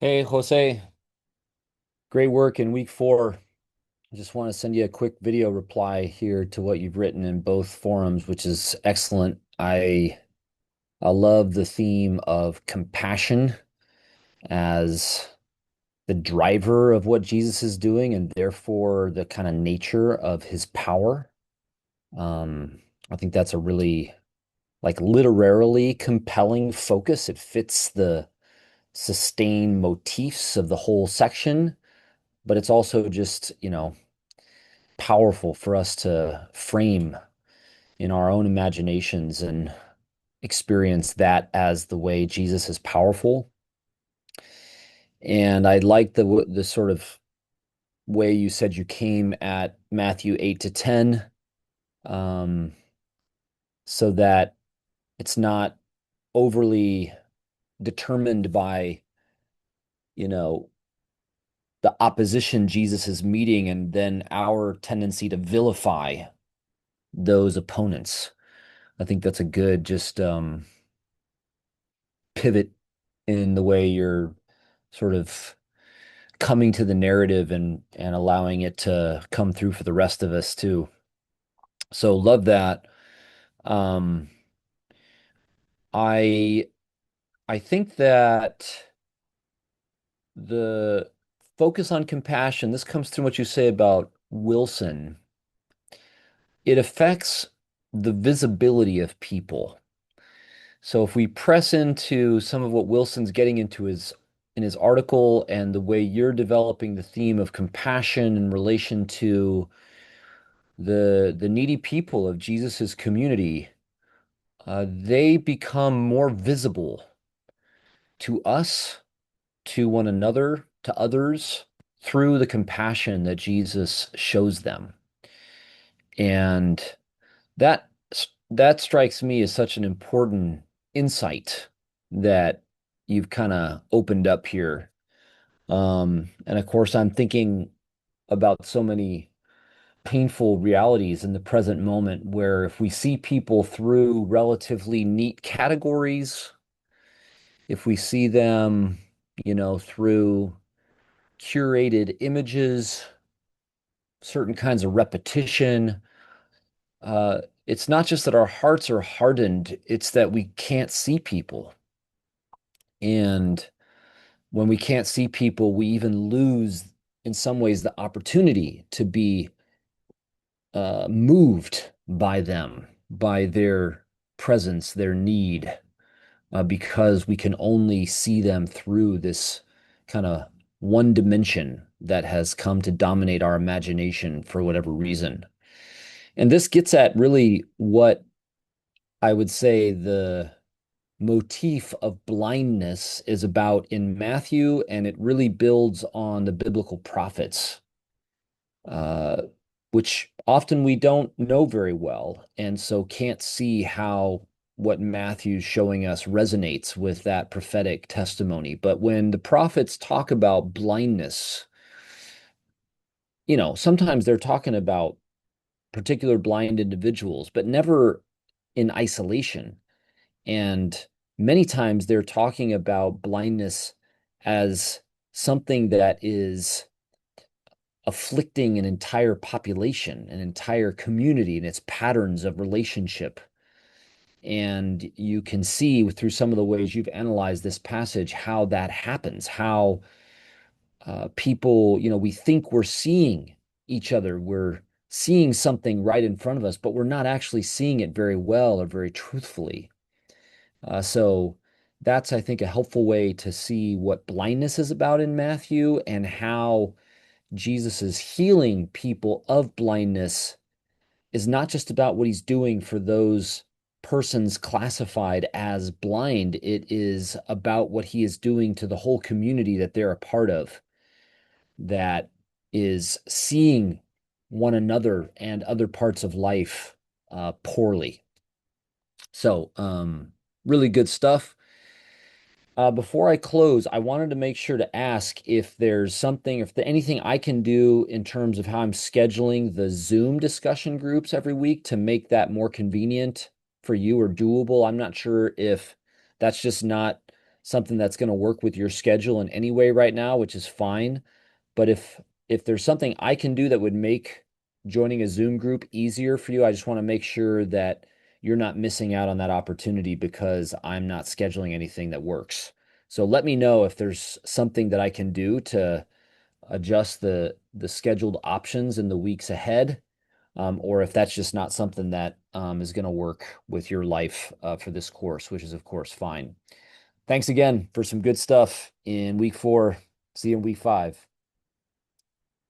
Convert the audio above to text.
Hey, Jose, great work in week 4. I just want to send you a quick video reply here to what you've written in both forums, which is excellent. I love the theme of compassion as the driver of what Jesus is doing and therefore the kind of nature of his power. Um, I think that's a really literarily compelling focus. It fits the sustained motifs of the whole section, but it's also just, powerful for us to frame in our own imaginations and experience that as the way Jesus is powerful. And I like the sort of way you said you came at Matthew 8 to 10, um, so that it's not overly determined by, you know, the opposition Jesus is meeting and then our tendency to vilify those opponents. I think that's a good just pivot in the way you're sort of coming to the narrative and allowing it to come through for the rest of us too. So love that. Um, I I think that the focus on compassion, this comes through what you say about Wilson. It affects the visibility of people. So if we press into some of what Wilson's getting into his in his article and the way you're developing the theme of compassion in relation to the needy people of Jesus's community, they become more visible to us, to one another, to others through the compassion that Jesus shows them. And that that strikes me as such an important insight that you've kind of opened up here. And of course, I'm thinking about so many painful realities in the present moment where if we see people through relatively neat categories, if we see them, through curated images, certain kinds of repetition, it's not just that our hearts are hardened, it's that we can't see people. And when we can't see people, we even lose, in some ways, the opportunity to be moved by them, by their presence, their need, because we can only see them through this kind of one dimension that has come to dominate our imagination for whatever reason. And this gets at really what I would say the motif of blindness is about in Matthew, and it really builds on the biblical prophets, uh, which often we don't know very well, and so can't see how what Matthew's showing us resonates with that prophetic testimony. But when the prophets talk about blindness, sometimes they're talking about particular blind individuals, but never in isolation. And many times they're talking about blindness as something that is afflicting an entire population, an entire community, and its patterns of relationship. And you can see through some of the ways you've analyzed this passage how that happens, how people, we think we're seeing each other, we're seeing something right in front of us, but we're not actually seeing it very well or very truthfully. So that's, I think, a helpful way to see what blindness is about in Matthew and how Jesus is healing people of blindness is not just about what he's doing for those persons classified as blind. It is about what he is doing to the whole community that they're a part of, that is seeing one another and other parts of life poorly. So, really good stuff. Before I close, I wanted to make sure to ask if there's something, if there anything I can do in terms of how I'm scheduling the Zoom discussion groups every week to make that more convenient for you or doable. I'm not sure if that's just not something that's going to work with your schedule in any way right now, which is fine. But if there's something I can do that would make joining a Zoom group easier for you, I just want to make sure that you're not missing out on that opportunity because I'm not scheduling anything that works. So let me know if there's something that I can do to adjust the scheduled options in the weeks ahead, or if that's just not something that is going to work with your life for this course, which is of course fine. Thanks again for some good stuff in week 4. See you in week 5.